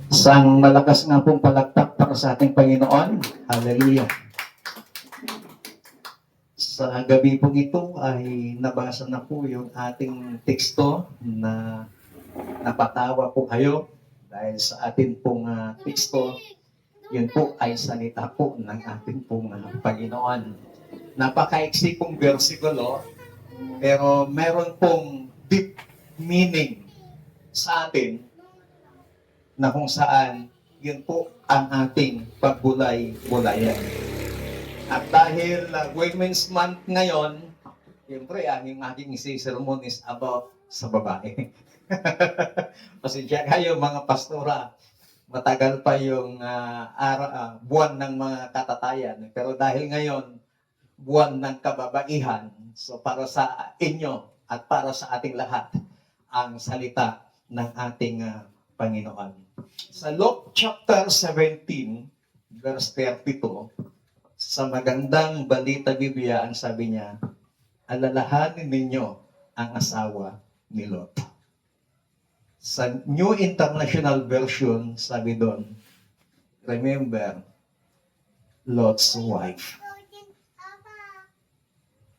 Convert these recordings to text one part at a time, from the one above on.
Isang malakas nga pong palakpak para sa ating Panginoon. Hallelujah. Sa gabi pong ito ay nabasa na po yung ating teksto na napatawa po kayo dahil sa atin pong teksto, yun po ay salita po ng ating pong Panginoon. Napakaiksi pong versikulo, pero meron pong deep meaning sa atin na kung saan yun po ang ating pagbulay-bulayan. At dahil Women's Month ngayon, siyempre yung aking sermon is about sa babae. Pasensya kayo mga pastora, matagal pa yung buwan ng mga katatayan. Pero dahil ngayon, buwan ng kababaihan, so para sa inyo at para sa ating lahat, ang salita ng ating Panginoon. Sa Luke chapter 17, verse 32, sa magandang balita Biblia, ang sabi niya, alalahanin ninyo ang asawa ni Lot. Sa New International Version, sabi doon, remember Lot's wife.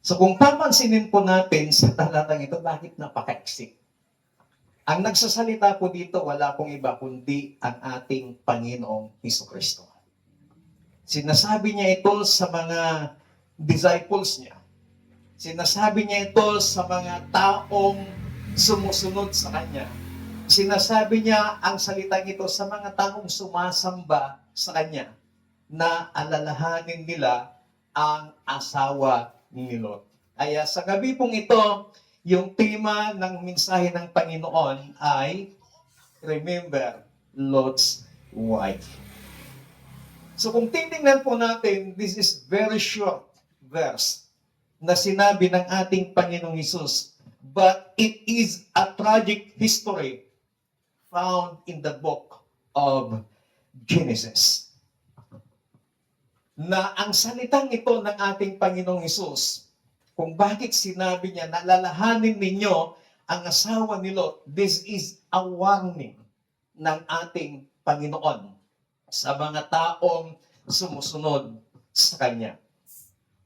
So kung papansinin po natin sa talatang ito, bakit napaka-eksik? Ang nagsasalita po dito, wala pong iba kundi ang ating Panginoong Hesukristo. Sinasabi niya ito sa mga disciples niya. Sinasabi niya ito sa mga taong sumusunod sa Kanya. Sinasabi niya ang salitang ito sa mga taong sumasamba sa Kanya na alalahanin nila ang asawa ni Lot. Kaya sa gabi pong ito, yung tema ng mensahe ng Panginoon ay remember Lot's wife. So kung titingnan po natin, this is very short verse na sinabi ng ating Panginoong Hesus, but it is a tragic history found in the book of Genesis. Na ang salitang ito ng ating Panginoong Hesus, kung bakit sinabi niya, nalalahanin ninyo ang asawa ni Lot, this is a warning ng ating Panginoon sa mga taong sumusunod sa Kanya.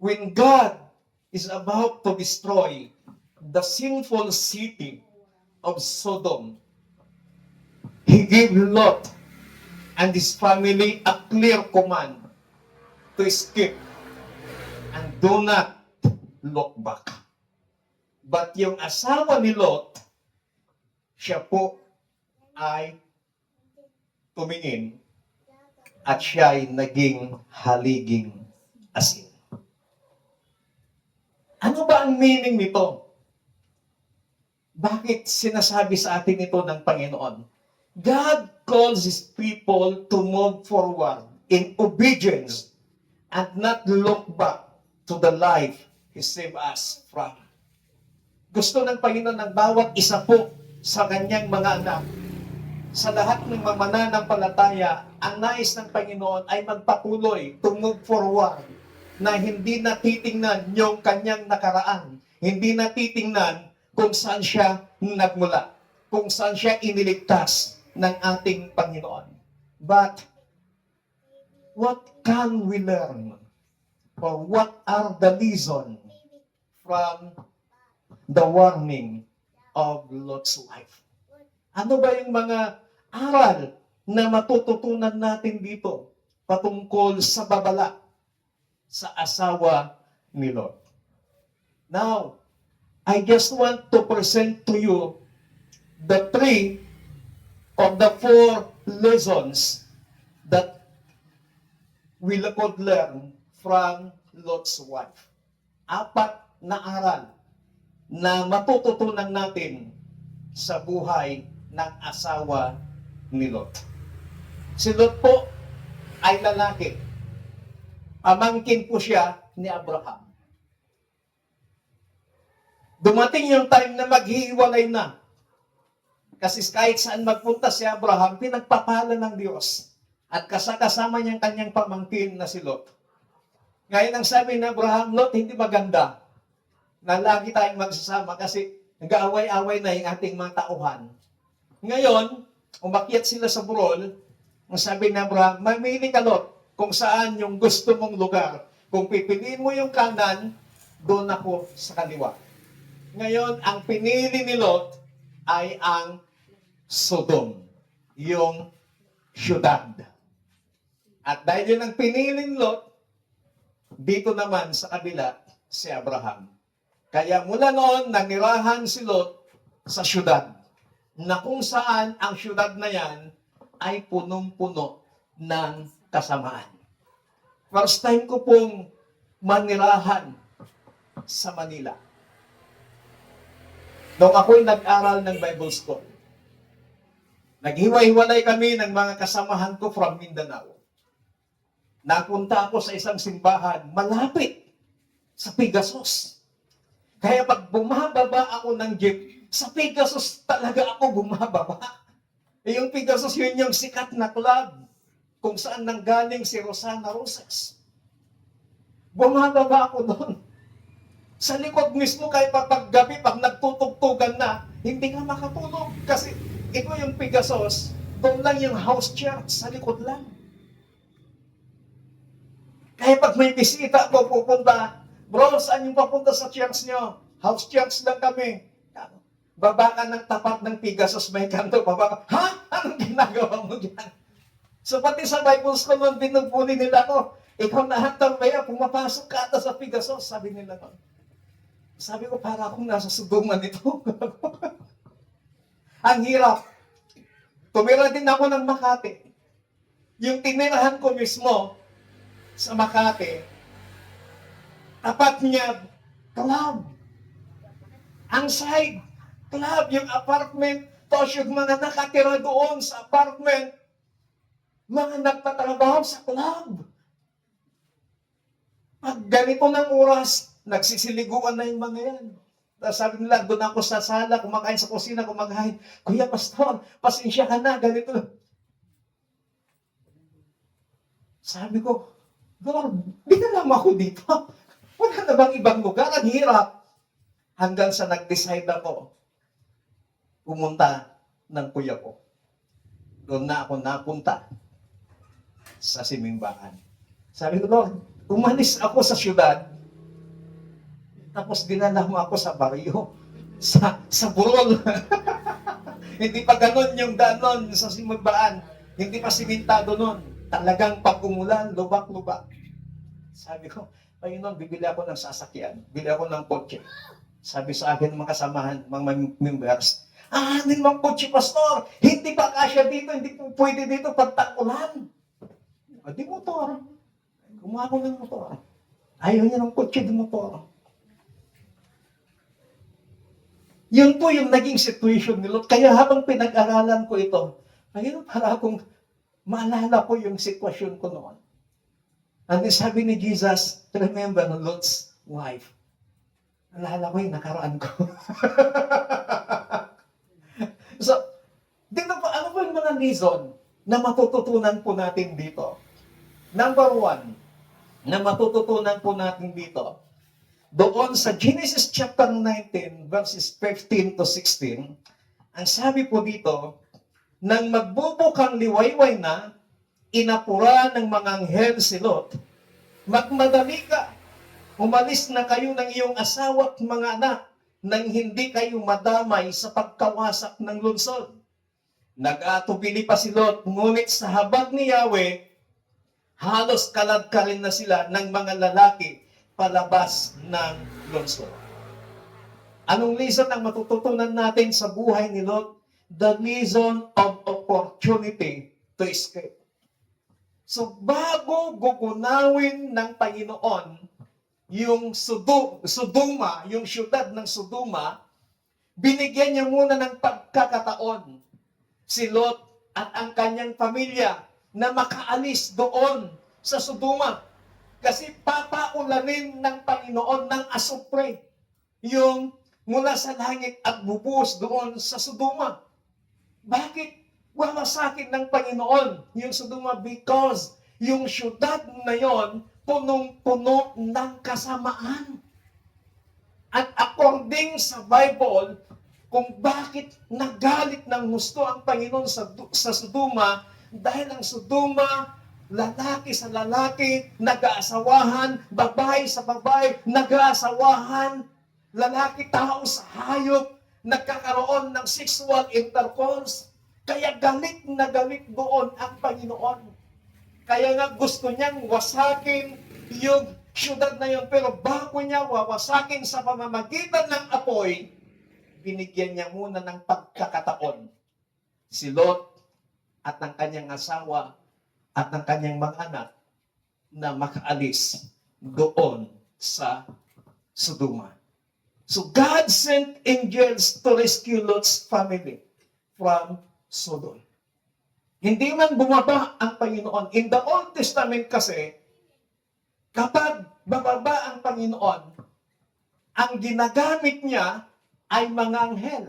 When God is about to destroy the sinful city of Sodom, He gave Lot and his family a clear command to escape and do not look back. But yung asawa ni Lot, siya po ay tumingin at siya ay naging haliging asin. Ano ba ang meaning nito? Bakit sinasabi sa atin ito ng Panginoon? God calls His people to move forward in obedience and not look back to the life He saved us from. Gusto ng Panginoon ng bawat isa po sa kanyang mga anak, sa lahat ng mga mananampalataya, ang nais ng Panginoon ay magpatuloy to move forward na hindi natitingnan yung kanyang nakaraan. Hindi natitingnan kung saan siya nagmula, kung saan siya iniligtas ng ating Panginoon. But, what can we learn? Or what are the lessons from the warning of Lot's wife? Ano ba yung mga aral na matututunan natin dito patungkol sa babala sa asawa ni Lot? Now, I just want to present to you the 3 of the 4 lessons that we could learn from Lot's wife. 4 na aral na matututunan natin sa buhay ng asawa ni Lot. Si Lot po ay lalaki. Pamangkin po siya ni Abraham. Dumating yung time na maghihiwalay na. Kasi kahit saan magpunta si Abraham, pinagpapala ng Diyos. At kasama niyang kanyang pamangkin na si Lot. Ngayon ang sabi ni Abraham, Lot, hindi maganda na lagi tayong magsasama kasi nag-aaway-away na yung ating mga tauhan. Ngayon, umakyat sila sa burol, ang sabi ni Abraham, mamili ka Lot kung saan yung gusto mong lugar. Kung pipiliin mo yung kanan, doon ako sa kaliwa. Ngayon, ang pinili ni Lot ay ang Sodom, yung syudad. At dahil yun ang pinili ni Lot, dito naman sa kabila, si Abraham. Kaya mula noon, nanirahan si Lot sa syudad, na kung saan ang syudad na yan ay punong-puno ng kasamaan. First time ko pong manirahan sa Manila. Nung ako'y nag-aral ng Bible School, naghiwa-hiwalay kami ng mga kasamahan ko from Mindanao. Napunta ako sa isang simbahan malapit sa Pegasus. Kaya pag bumababa ako ng jeep, sa Pegasus talaga ako bumababa. Yung Pegasus, yun yung sikat na club kung saan nanggaling si Rosana Rosas. Bumababa ako doon. Sa likod mismo, kahit paggabi, pag nagtutugtugan na, hindi ka makatulog. Kasi ito yung Pegasus, doon lang yung house church, sa likod lang. Kaya pag may bisita ako pupunta, bro, saan yung papunta sa church nyo? House church lang kami. Baba ka ng tapat ng Pegasus, may kanto, baba ka. Ha? Anong ginagawa mo dyan? So pati sa Bible School nun, binubuli nila ako. Ikaw nahatang maya, pumapasok ka ata sa Pegasus, sabi nila nun. Sabi ko, para akong nasa sugungan ito. Ang hirap. Tumira din ako ng Makati. Yung tinirahan ko mismo sa Makati, tapat niya, club. Ang side, club, yung apartment, tapos yung mga nakatira doon sa apartment, mga nagtatrabaho sa club. Pag ganito ng oras, nagsisiliguan na yung mga yan. Tapos sabi nila, doon ako sa sala, kumakain sa kusina, kumakain. Kuya Pastor, pasensya ka na, ganito. Sabi ko, Lord, dinala mo ako dito. Wala na bang ibang lugar? Ang hirap. Hanggang sa nag-decide ako, pumunta ng kuya ko. Doon na ako napunta sa simbahan. Sabi ko, Lord, umalis ako sa syudad, tapos dinala mo ako sa baryo, sa burol. Hindi pa ganon yung danon sa simbahan. Hindi pa simintado nun. Talagang pag-umulan, lubak-lubak. Sabi ko, Panginoon, bibili ako ng sasakyan. Bili ako ng kotse. Sabi sa akin ng mga kasamahan, mga members, hindi naman kotse, Pastor. Hindi pa kasya dito. Hindi po pwede dito pag tag-ulan. Di motor. Gumawa ko ng motor. Ayaw niya ng kotse, di motor. Yun po yung naging situation ni Lot. Kaya habang pinag-aralan ko ito, ayun, para akong maalala ko yung sitwasyon ko noon. And sabi ni Jesus, remember Lot's wife. Alala ko yung nakaraan ko. So, dito po, ano po yung mga reason na matututunan po natin dito? Number one, na matututunan po natin dito, doon sa Genesis chapter 19, verses 15 to 16, ang sabi po dito, nang magbubukang liwayway na, inapura ng mga anghel si Lot, magmadali ka, umalis na kayo ng iyong asawa at mga anak, nang hindi kayo madamay sa pagkawasak ng lungsod. Nag-atubili pa si Lot, ngunit sa habag ni Yahweh, halos kalad-kalin na sila ng mga lalaki palabas ng lungsod. Anong reason ang matututunan natin sa buhay ni Lot? The reason of opportunity to escape. So, bago gugunawin ng Panginoon yung Sodoma, yung syudad ng Sodoma, binigyan niya muna ng pagkakataon si Lot at ang kanyang pamilya na makaalis doon sa Sodoma. Kasi papaulanin ng Panginoon ng asupre yung mula sa langit at bubuhos doon sa Sodoma. Bakit wawasakin ng Panginoon yung Sodoma? Because yung syudad na yon punong-puno ng kasamaan. At according sa Bible, kung bakit nagalit ng gusto ang Panginoon sa Sodoma, dahil ang Sodoma, lalaki sa lalaki, nag-aasawahan, babae sa babae, nag-aasawahan, lalaki tao sa hayop, nagkakaroon ng sexual intercourse. Kaya galit na galit doon ang Panginoon. Kaya nga gusto niyang wasakin yung syudad na yun. Pero bago niya wawasakin sa pamamagitan ng apoy, binigyan niya muna ng pagkakataon si Lot at ng kanyang asawa at ng kanyang mga anak na makaalis doon sa Sodoma. So God sent angels to rescue Lot's family from Sodom. Hindi man bumaba ang Panginoon. In the Old Testament kasi, kapag bababa ang Panginoon, ang ginagamit niya ay mga anghel.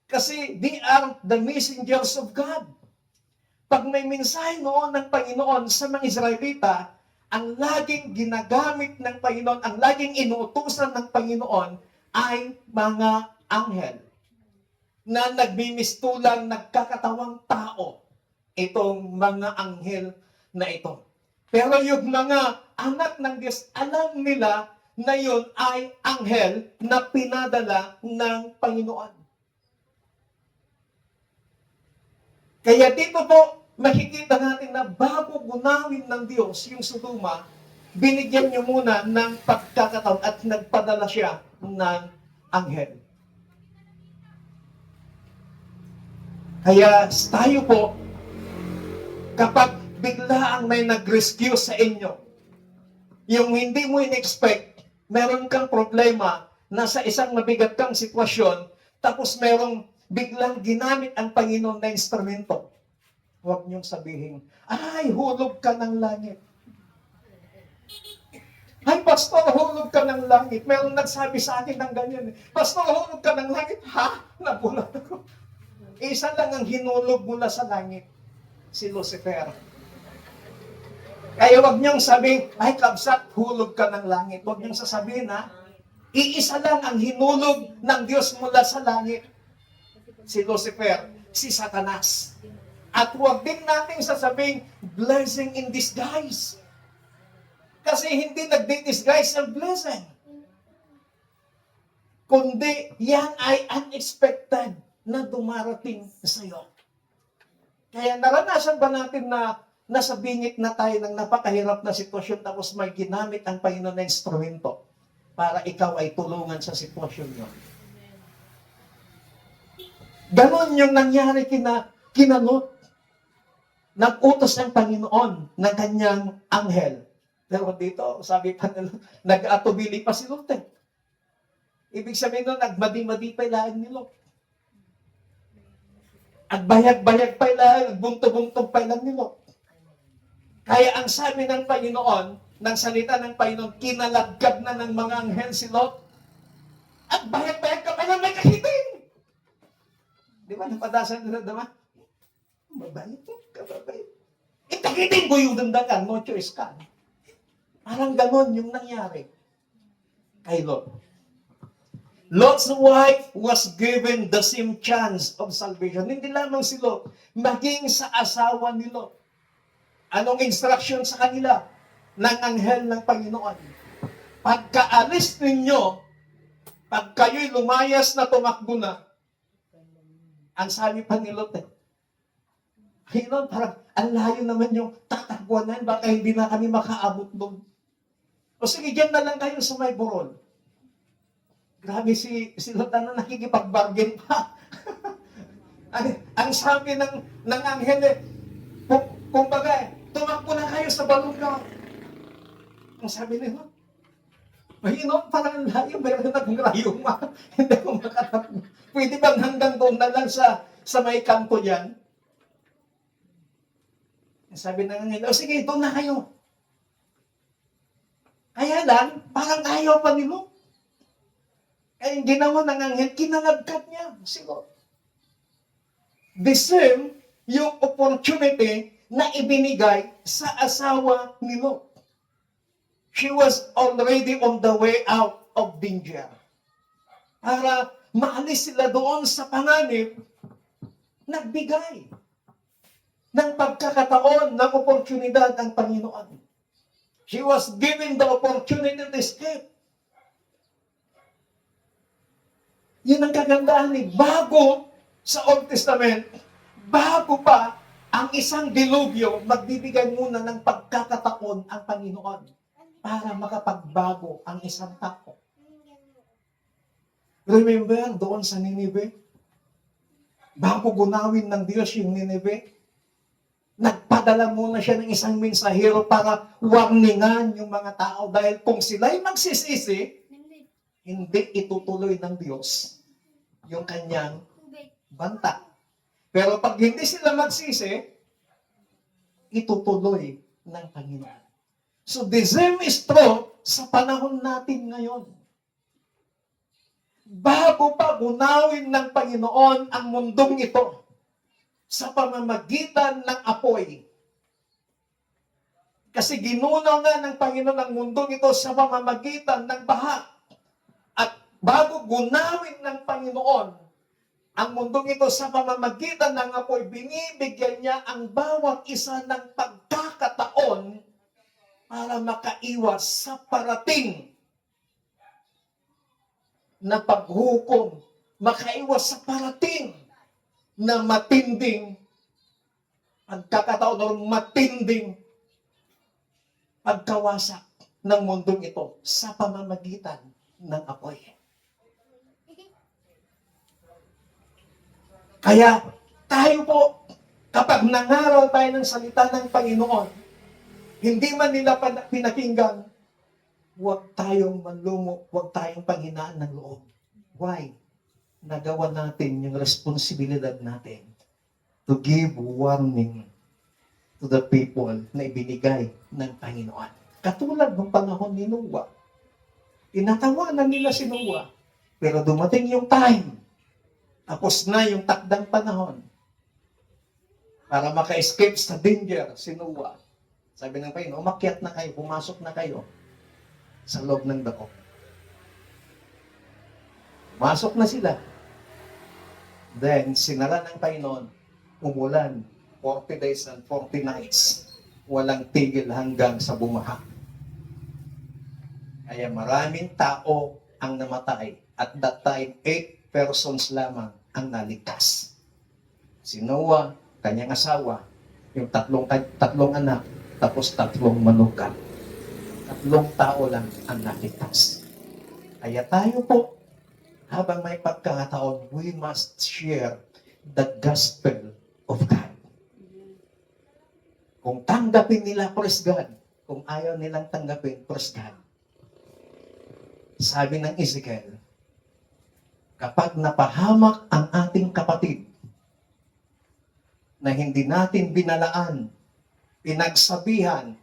Kasi they are the messengers of God. Pag may mensahe noon ng Panginoon sa mga Israelita, ang laging ginagamit ng Panginoon, ang laging inuutusan ng Panginoon ay mga anghel na nagmimistulang, nagkakatawang tao, itong mga anghel na ito. Pero yung mga anak ng Diyos, alam nila na yun ay anghel na pinadala ng Panginoon. Kaya dito po, makikita natin na bago gunawin ng Diyos yung Sodoma, binigyan niyo muna ng pagkakataon at nagpadala siya ng anghel. Kaya tayo po, kapag bigla ang may nag-rescue sa inyo, yung hindi mo in-expect, meron kang problema, nasa isang mabigat kang sitwasyon, tapos merong biglang ginamit ang Panginoon na instrumento. Huwag niyong sabihin, ay, hulog ka ng langit. Ay, pastor, hulog ka ng langit. Meron nagsabi sa akin ng ganyan. Pastor, hulog ka ng langit. Ha? Nabulat ako. Isa lang ang hinulog mula sa langit, si Lucifer. Kaya huwag niyong sabihin, ay, kabsat, hulog ka ng langit. Huwag niyong sasabihin, ha? Iisa lang ang hinulog ng Diyos mula sa langit, si Lucifer, si Satanas. At huwag din natin sasabihin, blessing in disguise. Kasi hindi nagdi-disguise ang blessing. Kundi, yan ay unexpected na dumarating sa iyo. Kaya naranasan ba natin na nasa bingit na tayo ng napakahirap na sitwasyon tapos may ginamit ang Panginoon na instrumento para ikaw ay tulungan sa sitwasyon nyo? Ganon yung nangyari kina Lot. Nag-utos ng Panginoon ng kanyang anghel. Pero dito, sabi pa nila, nag-atubili pa si Lot. Ibig sabihin nun, nagmadi-madi pa ilaan ni Lot. At bayag-bayag pa ilaan, bunto-buntog pa ilaan ni Lot. Kaya ang sabi ng Panginoon, ng salita ng Panginoon, kinalagkad na ng mga anghel si Lot. At bayag-bayag ka pa ilaan, may kahitin. Di ba, napadasan nila naman? Mabait ka, mabait. Itakitin ko yung dandagan, no choice ka. Parang ganon yung nangyari kay Lot. Lot's wife was given the same chance of salvation. Hindi lamang si Lot, maging sa asawa ni Lot. Anong instruction sa kanila ng anghel ng Panginoon? Pagkaalis ninyo, pag kayo'y lumayas na tumakbo na, ang sabi pa ni Lot, parang ang layo naman yung tatakbuhan na yun, baka hindi na kami makaabot doon. O sige, dyan na lang kayo sa may burol. Grabe si Lot na nakikipag-bargain pa. ang sabi ng anghel, kumbaga, tumakbo na kayo sa balong. Ang sabi nila, parang layo, mayroon akong rayuma. Hindi ko makatakbo. Pwede bang hanggang doon na lang sa may kanto dyan? Sabi ng anghel, sige, doon na kayo. Kaya lang, parang ayaw pa ni Lot. Kaya yung ginawa ng anghel, kinalagkat niya si Lot. The same, yung opportunity na ibinigay sa asawa ni Lot. She was already on the way out of danger. Para maalis sila doon sa panganib, nagbigay ng pagkakataon, ng oportunidad ang Panginoon. She was given the opportunity to escape. Yun ang kagandahan bago sa Old Testament, bago pa ang isang dilubyo, magbibigay muna ng pagkakataon ang Panginoon para makapagbago ang isang tao. Remember, doon sa Nineveh, bago gunawin ng Diyos yung Nineveh, nagpadala muna siya ng isang mensahero para warningan yung mga tao dahil kung sila'y magsisisi, hindi itutuloy ng Diyos yung kanyang banta. Pero pag hindi sila magsisi, itutuloy ng Panginoon. So the same is true sa panahon natin ngayon. Bago pa gunawin ng Panginoon ang mundong ito sa pamamagitan ng apoy. Kasi ginunaw nga ng Panginoon ang mundong ito sa pamamagitan ng baha. At bago gunawin ng Panginoon ang mundong ito sa pamamagitan ng apoy, binibigyan niya ang bawat isa ng pagkakataon para makaiwas sa parating na paghukom, makaiwas sa parating na matinding pagkakataon o matinding pagkawasak ng mundong ito sa pamamagitan ng apoy. Kaya tayo po, kapag nangaral tayo ng salita ng Panginoon, hindi man nila pinakinggan, huwag tayong manlumo, huwag tayong panghinaan ng loob. Why? Nagawa natin yung responsibilidad natin to give warning to the people na ibinigay ng Panginoon. Katulad ng panahon ni Noah. Tinatawanan nila si Noah. Pero dumating yung time. Tapos na yung takdang panahon. Para maka-escape sa danger si Noah. Sabi ng Panginoon, umakyat na kayo, pumasok na kayo sa loob ng dako. Masok na sila. Then, sinara ng Panginoon, umulan, 40 days and 40 nights. Walang tigil hanggang sa bumaha. Kaya maraming tao ang namatay. At that time, 8 persons lamang ang naligtas. Si Noah, kanyang asawa, yung tatlong anak, tapos 3 manugang. 3 tao lang ang naligtas. Kaya tayo po, habang may pagkakataon, we must share the gospel of God. Kung tanggapin nila, praise God. Kung ayaw nilang tanggapin, praise God. Sabi ng Ezekiel, kapag napahamak ang ating kapatid na hindi natin binalaan, pinagsabihan,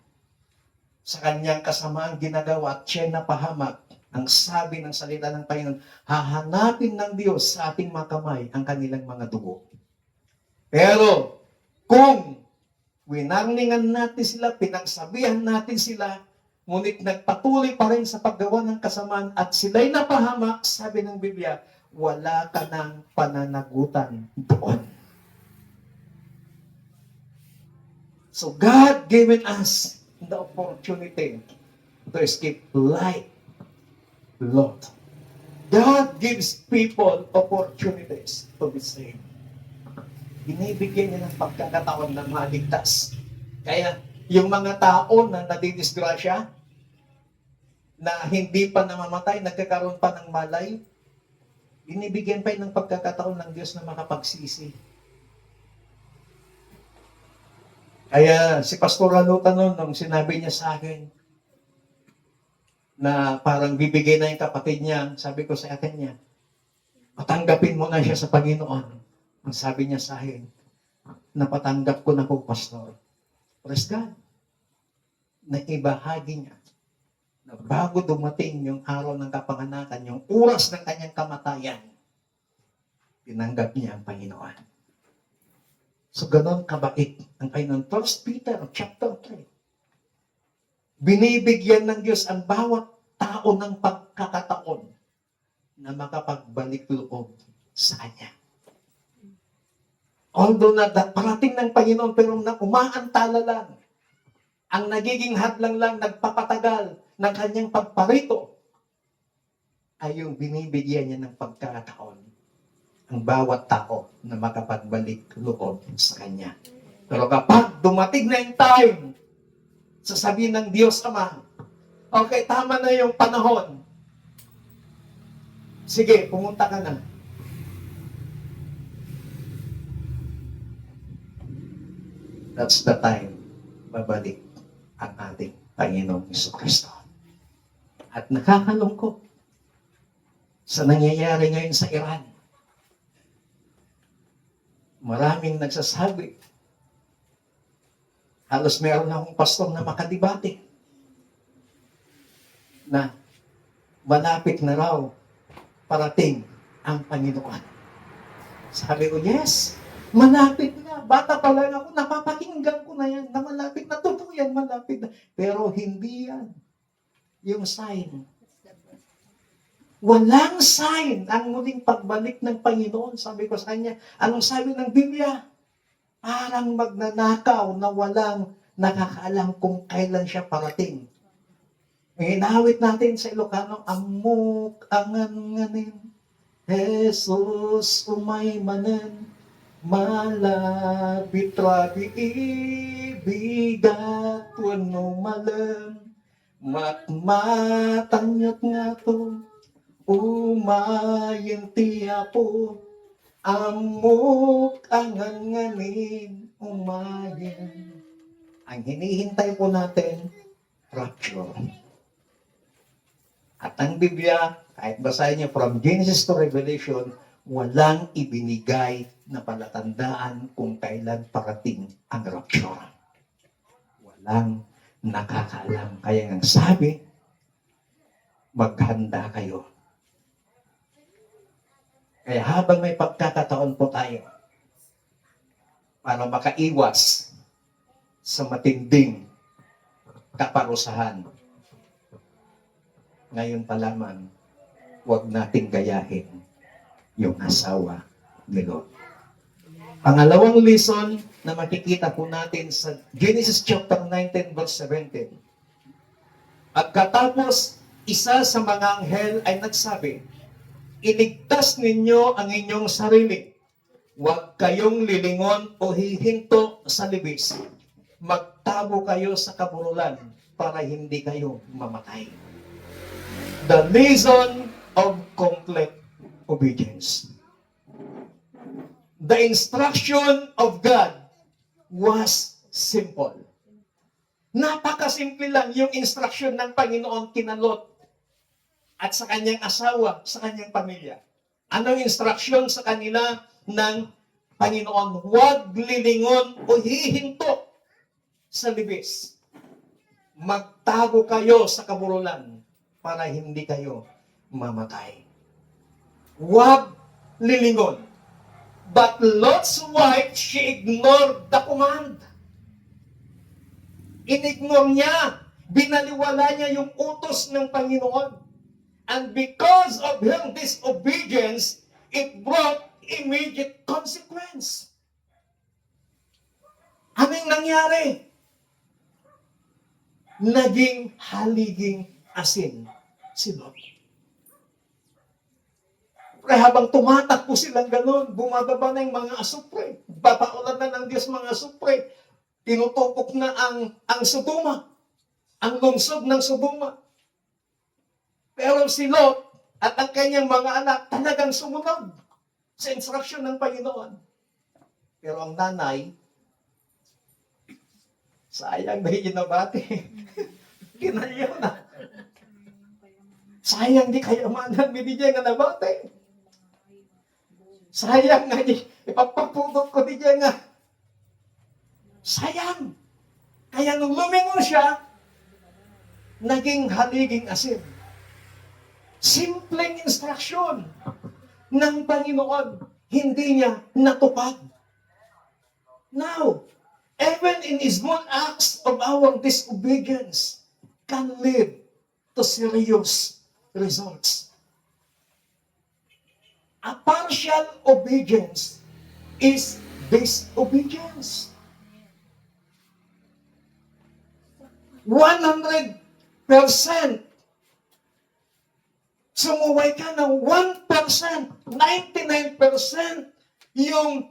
sa kanyang kasamaang ginagawa at siya napahamak, ang sabi ng salita ng Panginoon, hahanapin ng Diyos sa ating mga kamay ang kanilang mga dugo. Pero, kung winarningan natin sila, pinagsabihan natin sila, ngunit nagpatuloy pa rin sa paggawa ng kasamaan at sila'y napahamak, sabi ng Biblia, wala ka ng pananagutan doon. So God given us the opportunity to escape like Lot. God gives people opportunities to be saved. Binibigyan niya ng pagkakataon na maligtas. Kaya yung mga tao na nadidisgrasya, na hindi pa namamatay, nagkakaroon pa ng malay, binibigyan pa ng pagkakataon ng Diyos na makapagsisi. Kaya si Pastor Ranuta noon, nung sinabi niya sa akin, na parang bibigay na yung kapatid niya, sabi ko sa akin niya, patanggapin mo na siya sa Panginoon. Ang sabi niya sa akin, napatanggap ko na po, Pastor. Praise God. Na ibahagi niya, na bago dumating yung araw ng kapanganakan, yung oras ng kanyang kamatayan, tinanggap niya ang Panginoon. So, ganon kabait ang Panginoon. 1 Peter chapter 3. Binibigyan ng Diyos ang bawat tao ng pagkakataon na makapagbalik loob sa Kanya. Although na parating ng Panginoon, pero na umaantala lang, ang nagiging hadlang lang, nagpapatagal ng Kanyang pagparito, ay yung binibigyan niya ng pagkakataon ang bawat tao na makapagbalik loob sa Kanya. Pero kapag dumating na yung time, sasabihin ng Diyos Ama, okay, tama na yung panahon. Sige, pumunta ka na. That's the time babalik ang ating Panginoong Jesucristo. At nakakalungkot sa nangyayari ngayon sa Iran. Maraming nagsasabi, halos meron akong pastor na makadibate na malapit na raw parating ang Panginoon. Sabi ko, yes, malapit na. Bata pa lang ako, napapakinggan ko na yan, na malapit na, totoo yan, malapit na. Pero hindi yan yung sign. Walang sign ang muling pagbalik ng Panginoon. Sabi ko sa kanya, anong sabi ng Biblia? Parang magnanakaw na walang nakakaalam kung kailan siya parating. Inawit natin sa Ilocano, amok angan-nganin, Jesus umay manen, malapit rabi ibigat wano malam, matmatanyot nga to, umayin tiyapo, amok angan-nganin, umayin. Ang hinihintay po natin, rapture. At ang Biblia, kahit basahin niyo from Genesis to Revelation, walang ibinigay na palatandaan kung kailan parating ang rapture. Walang nakakaalam. Kaya ang sabi, maghanda kayo. Kaya habang may pagkakataon po tayo para makaiwas sa matinding kaparusahan, ngayon pa lamang, huwag nating gayahin yung asawa ni Lot. Pangalawang lesson na makikita po natin sa Genesis chapter 19 verse 17. At katapos, isa sa mga anghel ay nagsabi, iligtas ninyo ang inyong sarili. Huwag kayong lilingon o hihinto sa libis. Magtago kayo sa kaburulan para hindi kayo mamatay. The lesson of complete obedience. The instruction of God was simple. Napakasimple lang yung instruction ng Panginoon kina Lot at sa kanyang asawa, sa kanyang pamilya. Anong instruction sa kanila ng Panginoon? Huwag lilingon o hihinto sa libis. Magtago kayo sa kaburulan para hindi kayo mamatay. Huwag lilingon. But Lot's wife, she ignored the command. Inignore niya. Binaliwala niya yung utos ng Panginoon. And because of her disobedience, it brought immediate consequence. Anong nangyari? Naging haliging asin si Lot. Kaya habang tumatakbo silang ganun, bumababa na yung mga asupre. Babaulan na ng Diyos mga asupre. Tinutupok na ang Sodoma. Ang lungsod ng Sodoma. Pero si Lot at ang kanyang mga anak talagang sumunod sa instruction ng Panginoon. Pero ang nanay, sayang na hinabati. Kinaliyaw na. Sayang di kayamanan, binigyan nga nabate. Sayang nga, ipapapudot ko di nga. Sayang. Kaya nung lumingon siya, naging haliging asin. Simpleng instruction ng Panginoon, hindi niya natupad. Now, even in small acts of our disobedience, can lead to serious results. A partial obedience is disobedience. 100%. Sumuway ka ng 1%, 99% yung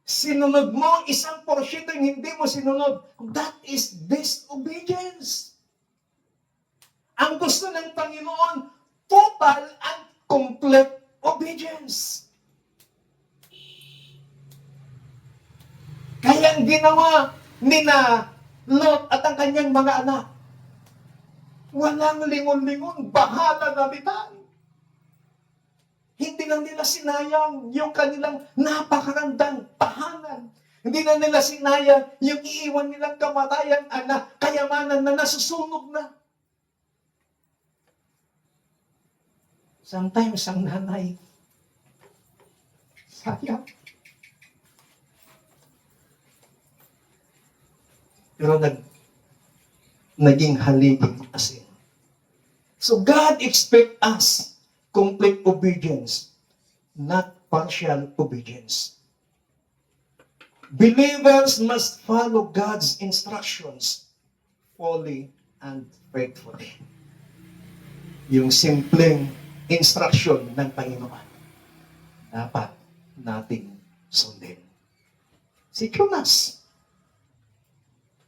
sinunod mo, 1% yung hindi mo sinunod. That is disobedience. Ang gusto ng Panginoon, total and complete obedience. Kaya ang ginawa ni na Lot at ang kanyang mga anak, walang lingon-lingon, bahala na bitan. Hindi lang nila sinayang yung kanilang napakarandang tahanan. Hindi na nila sinayang yung iiwan nilang kamatayan, anak, kayamanan na nasusunog na. Sometimes ang nanay, sayang. Pero naging haliging asin. So God expects us complete obedience, not partial obedience. Believers must follow God's instructions fully and faithfully. Yung simpleng instruction ng Panginoon, dapat nating sundin. Si Jonas,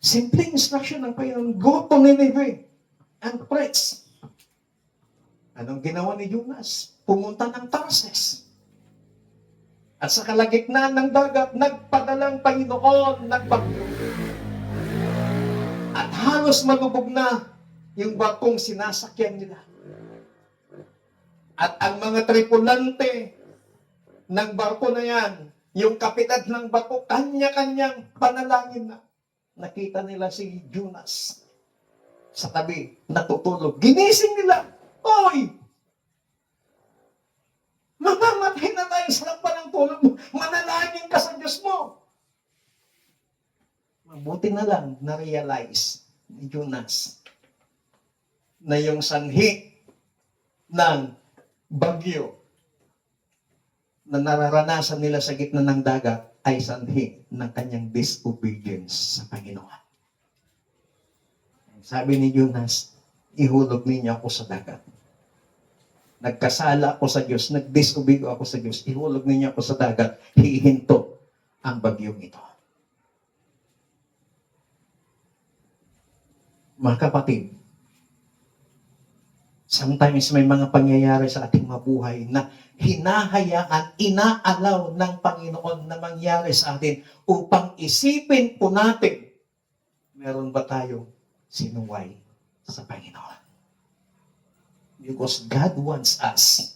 simpleng instruction ng Panginoon, go to Nineveh and preach. Anong ginawa ni Jonas? Pumunta ng Tarses. At sa kalagitnaan ng dagat, nagpadalang Panginoon ng bagyo. At halos malubog na yung barkong sinasakyan nila. At ang mga tripulante ng barko na yan, yung kapitan ng barko, kanya-kanyang panalangin na. Nakita nila si Jonas sa tabi, natutulog. Ginising nila, oy! Mamamatay na tayo sa lampa ng tulog mo. Manalangin ka sa Diyos mo. Mabuti na lang na-realize ni Jonas na yung sanhi ng bagyo na nararanasan nila sa gitna ng dagat ay sanhi ng kanyang disobedience sa Panginoon. Sabi ni Jonas, ihulog ninyo ako sa dagat. Nagkasala ako sa Diyos, nag-disobey ako sa Diyos, ihulog ninyo ako sa dagat, hihinto ang bagyong ito. Mga kapatid, sometimes may mga pangyayari sa ating mabuhay na hinahayaan, inaalaw ng Panginoon na mangyari sa atin upang isipin po natin, meron ba tayong sinuway sa Panginoon? Because God wants us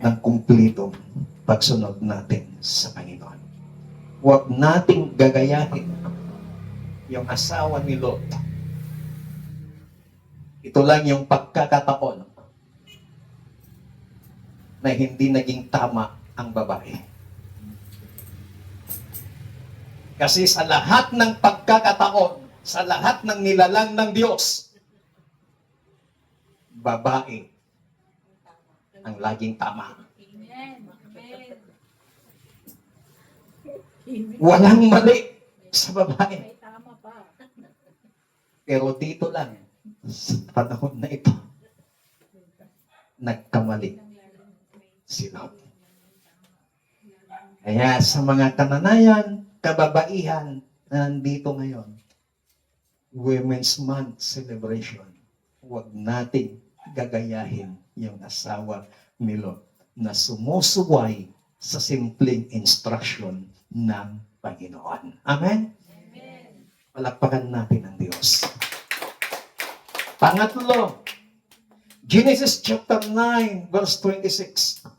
ng kumplitong pagsunod natin sa Panginoon. Huwag nating gagayahin yung asawa ni Lot. Ito lang yung pagkakataon na hindi naging tama ang babae. Kasi sa lahat ng pagkakataon, sa lahat ng nilalang ng Diyos, babae ang laging tama. Walang mali sa babae. Pero dito lang, sa panahon na ito, nagkamali si Lot. Kaya sa mga kananayan, kababaihan na nandito ngayon, Women's Month celebration, huwag nating gagayahin yung asawa ni Lot na sumusuway sa simpleng instruction ng Panginoon. Amen? Amen. Palakpakan natin ang Diyos. Pangatlo, Genesis chapter 9, verse 26.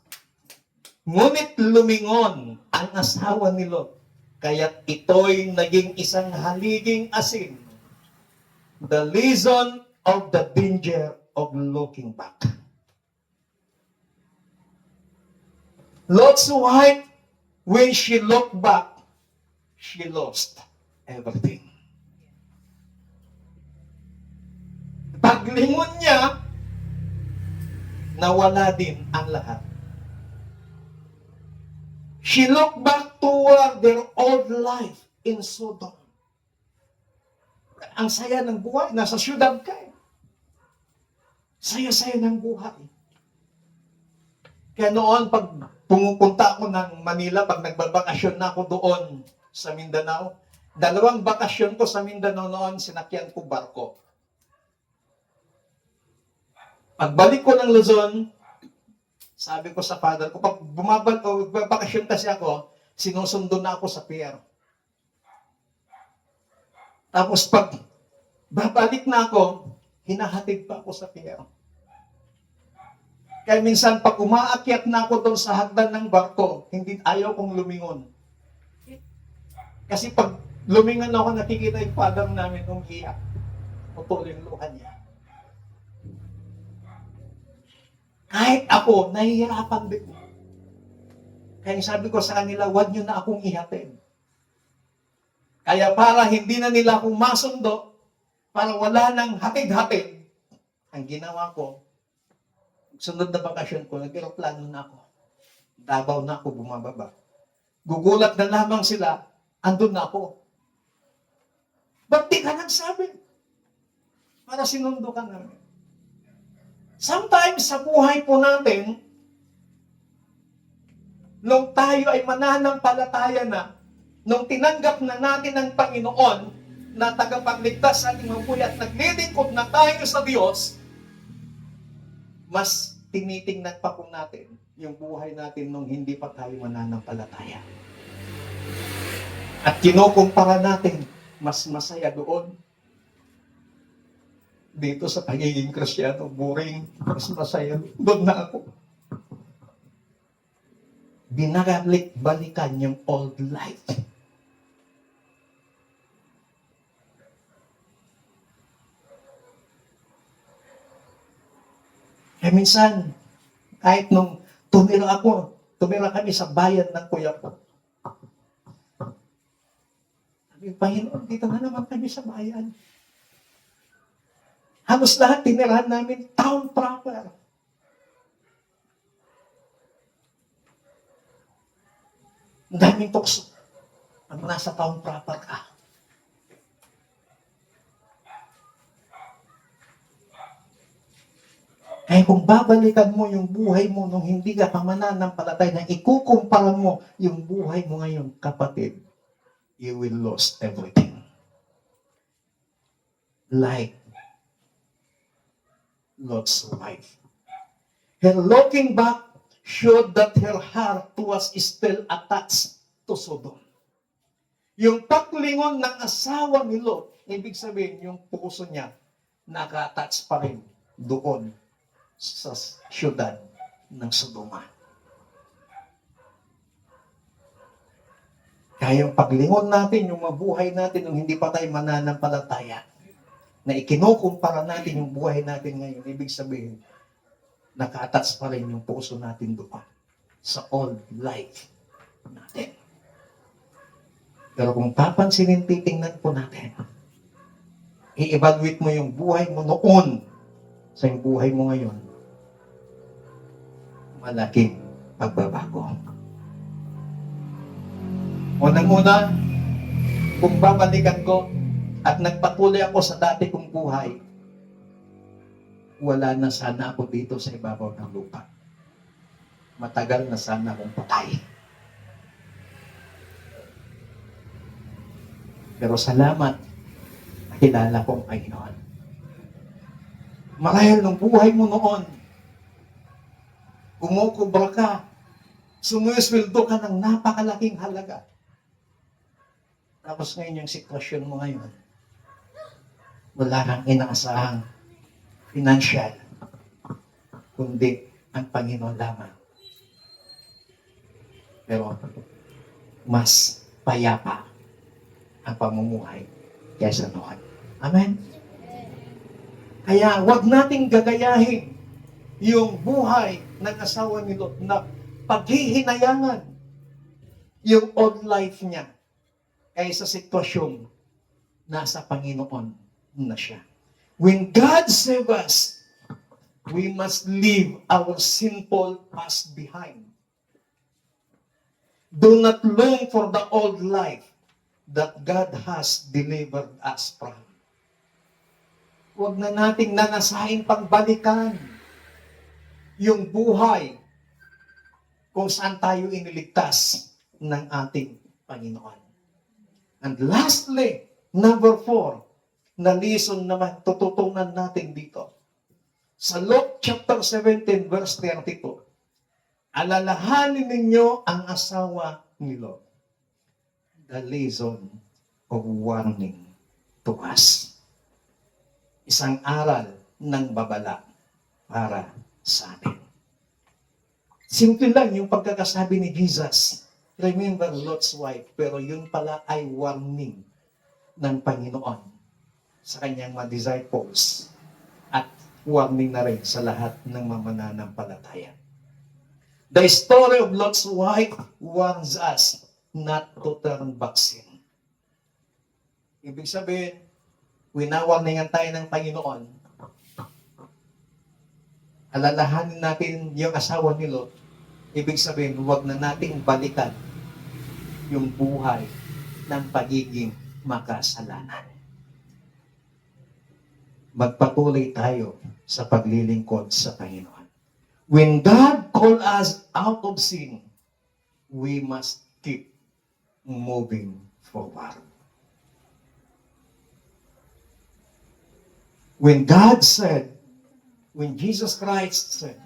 Ngunit lumingon ang asawa ni Lot, kaya't ito'y naging isang haliging asin. The reason of the danger of looking back. Lot's wife, when she looked back, she lost everything. paglingon niya, nawala din ang lahat. She looked back toward their old life in Sodom. Ang saya ng buhay, nasa syudad ka eh. Saya-saya ng buhay. Kaya noon, pag pumupunta ako ng Manila, pag nagbabakasyon na ako doon sa Mindanao, 2 bakasyon ko sa Mindanao noon, sinakyan ko barko. Pagbalik ko ng Luzon, sabi ko sa father ko, pag bakasyon kasi ako, sinusundo na ako sa pier. Tapos pag babalik na ako, hinahatid pa ako sa pier. Kaya minsan pag umaakyat na ako doon sa hagdan ng barko, hindi ayaw kong lumingon. Kasi pag lumingon ako, nakikita yung father namin umiiyak. Putol yung luha niya. Kahit ako, nahihirapan din. Kaya sabi ko sa kanila, huwag nyo na akong ihatid. Kaya para hindi na nila akong masundo, para wala nang hatid-hatid, ang ginawa ko, sunod na bakasyon ko, nag-aeroplano na ako. Davao na ako, bumababa. Gugulat na lamang sila, andun na ako. Ba't di ka nagsabi? Para sinundo ka namin. Sometimes sa buhay po natin, nung tayo ay mananampalataya na, nung tinanggap na natin ang Panginoon na tagapagligtas sa ating mga buhay at naglilingkod na tayo sa Diyos, mas tinitingnan pa po natin yung buhay natin nung hindi pa tayo mananampalataya. At kinukumpara natin, mas masaya doon. Dito sa pagiging Kristiyano, boring, mas masaya. Doon na ako. Binabalik-balikan yung old life. Kaya minsan, kahit nung tumira kami sa bayan ng kuya ko. Sabi, Panginoon, dito na naman kami sa bayan. Halos lahat tinirahan namin town proper. Ang daming tukso. Pag nasa town proper ka. Kaya kung babalikan mo yung buhay mo nung hindi ka pa mananampalataya, na ikukumpara mo yung buhay mo ngayon, kapatid, you will lose everything. Like Lot's wife. Her looking back showed that her heart was still attached to Sodom. Yung paglingon ng asawa ni Lot, ibig sabihin, yung puso niya, naka-attach pa rin doon sa syudad ng Sodoma. Kaya yung paglingon natin, yung mabuhay natin, nung hindi pa tayo mananampalataya, na ikinukumpara natin yung buhay natin ngayon, ibig sabihin, naka-attach pa rin yung puso natin doon sa old life natin. Pero kung papansinin, titingnan po natin, i-evaluate mo yung buhay mo noon sa yung buhay mo ngayon, malaking pagbabago. Unang-una, kung babalikan ko, at nagpatuloy ako sa dati kong buhay, wala na sana ako dito sa ibabaw ng lupa. Matagal na sana akong patay. Pero salamat, nakilala ko ang Panginoon. Marahil ng buhay mo noon, kumukubra ka, sumusweldo ka ng napakalaking halaga. Tapos ngayon yung sitwasyon mo ngayon, wala kang inaasahang financial, kundi ang Panginoon lamang. Pero mas payapa ang pamumuhay kaysa noon. Amen? Kaya wag nating gagayahin yung buhay ng asawa ni Lot na paghihinayangan yung old life niya kaysa sitwasyon nasa Panginoon na siya. When God save us, we must leave our sinful past behind. Do not long for the old life that God has delivered us from. Huwag na nating nanasahin pagbalikan yung buhay kung saan tayo iniligtas ng ating Panginoon. And lastly, number 4, na lesson naman tututunan natin dito. Sa Luke chapter 17, verse 32, alalahanin ninyo ang asawa ni Lot. The lesson of warning to us. Isang aral ng babala para sa atin. Simple lang yung pagkakasabi ni Jesus. Remember Lot's wife, pero yun pala ay warning ng Panginoon sa kanyang mga disciples at warning na rin sa lahat ng mamananampalataya. The story of Lot's wife warns us not to turn back sin. Ibig sabihin, winawarningan tayo ng Panginoon, alalahanin natin yung asawa ni Lot, ibig sabihin, huwag na nating balikan yung buhay ng pagiging makasalanan. Magpatuloy tayo sa paglilingkod sa Panginoon. When God called us out of sin, we must keep moving forward. When God said, when Jesus Christ said,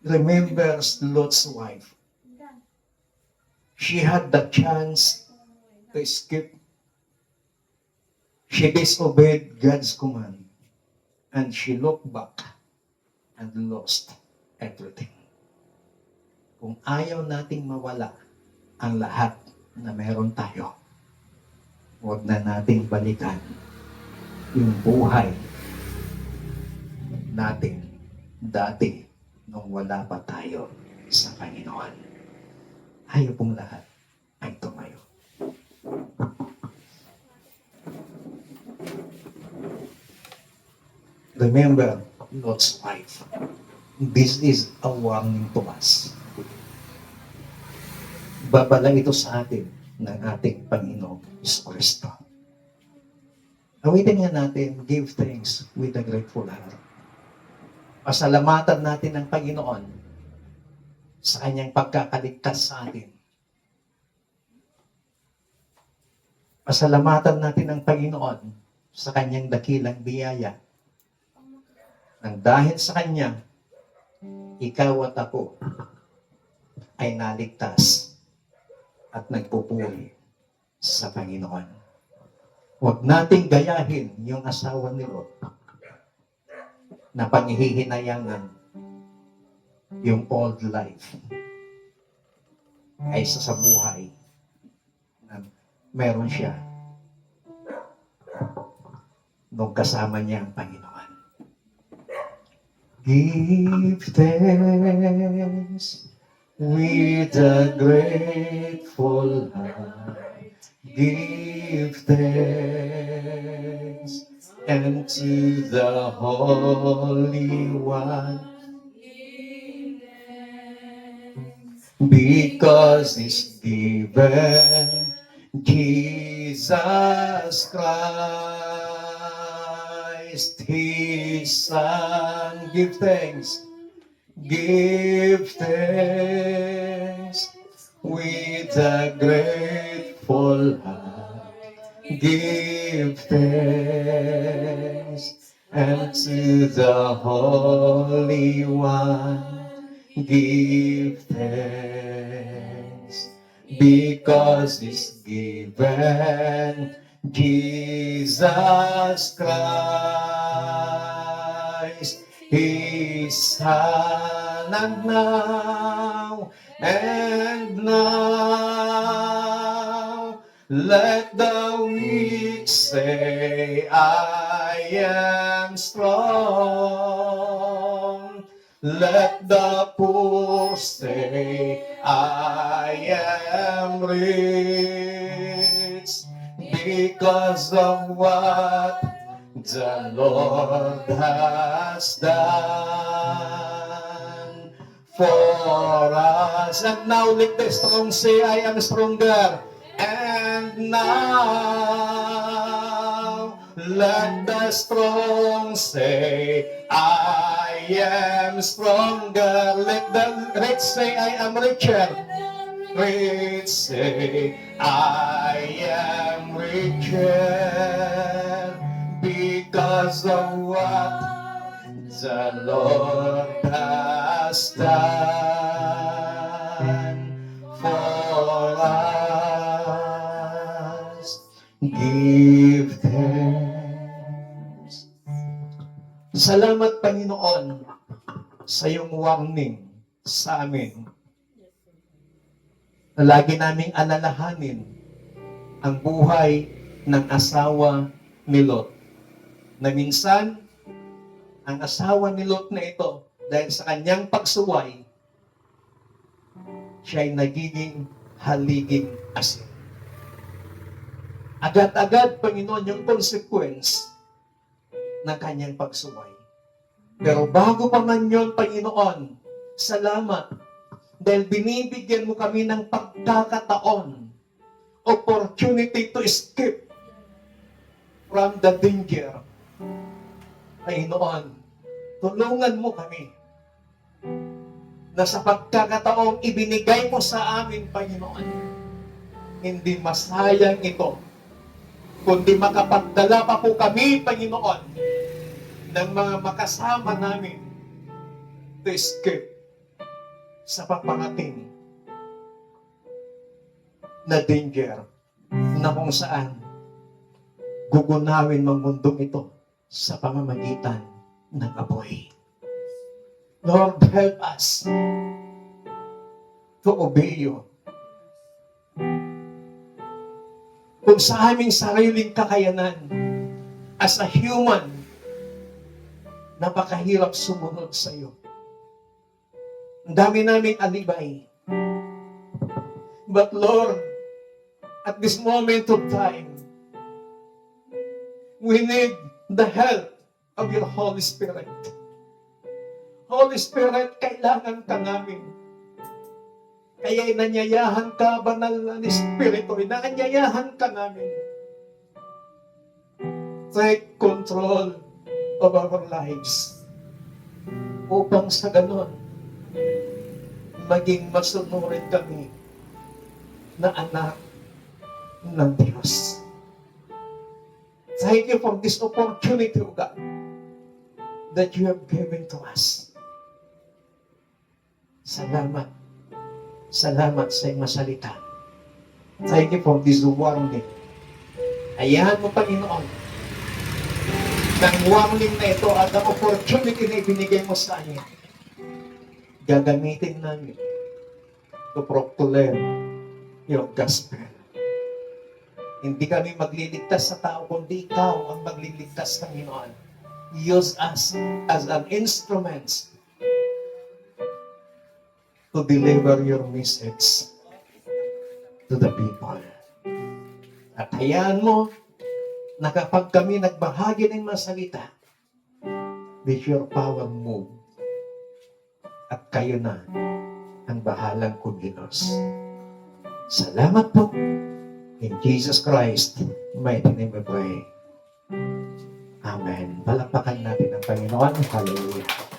remembers Lot's wife, she had the chance to escape. She disobeyed God's command, and she looked back and lost everything. Kung ayaw nating mawala ang lahat na meron tayo, huwag na nating balikan yung buhay natin dati nung wala pa tayo sa Panginoon. Ayaw pong lahat ay tumayo. Remember Lot's wife. This is a warning to us. Babala ito sa atin ng ating Panginoong Kristo. Awitin nga natin, give thanks with a grateful heart. Pasalamatan natin ang Panginoon sa kanyang pagkakaligtas sa atin. Pasalamatan natin ang Panginoon sa kanyang dakilang biyaya. Nang dahil sa kanya, ikaw at ako ay naligtas at nagpupuri sa Panginoon. Huwag nating gayahin yung asawa ni Lot na panghihinayangan yung old life kaysa sa buhay na meron siya nung kasama niya ang Panginoon. Give thanks with a grateful heart. Give thanks unto the Holy One, because He's given Jesus Christ, His Son. Give thanks. Give thanks with a grateful heart. Give thanks unto the Holy One. Give thanks because He's given Jesus Christ, His Son. And now, let the weak say, I am strong. Let the poor say, I am rich, because of what the Lord has done for us. And now let the strong say, I am stronger. And now let the strong say, I am stronger. Let the rich say, I am richer. Rich say, I am richer because of what the Lord has done for us. Give thanks. Salamat, Panginoon, sa iyong warning sa amin. Lagi naming alalahanin ang buhay ng asawa ni Lot. Na minsan, ang asawa ni Lot na ito, dahil sa kanyang pagsuway, siya'y nagiging haliging asin. Agad-agad, Panginoon, yung consequence ng kanyang pagsuway. Pero bago pa man yun, Panginoon, salamat dahil binibigyan mo kami ng pagkakataon, opportunity to escape from the danger. Panginoon, tulungan mo kami na sa pagkakataong ibinigay mo sa amin, Panginoon, hindi masayang ito, kundi makapagdala pa po kami, Panginoon, ng mga makasama namin to escape sa paparating na danger na kung saan gugunawin ng mundong ito sa pamamagitan ng apoy. Lord, help us to obey you. Kung sa aming sariling kakayanan, as a human, napakahirap sumunod sa iyo. Ang dami naming alibay. But Lord, at this moment of time, we need the help of your Holy Spirit. Holy Spirit, kailangan ka namin. Kaya inanyayahan ka, banal na Espiritu, inanyayahan ka namin. Take control of our lives. Upang sa ganon, maging masunurin kami na anak ng Diyos. Thank you for this opportunity, O God, that you have given to us. Salamat. Salamat sa iyong masalita. Thank you for this warning. Ayahan mo, Panginoon, ng warning na ito at ang opportunity na ibinigay mo sa amin. Gagamitin namin to proclaim your gospel. Hindi kami magliligtas sa tao, kundi ikaw ang magliligtas, Panginoon. Use us as an instrument to deliver your message to the people. At hayaan mo na kapag kami nagbahagi ng masalita, let your power move. At kayo na ang bahalang kumilos. Salamat po. In Jesus Christ, mighty name we pray. Amen. Palakpakan natin ang Panginoon. Hallelujah.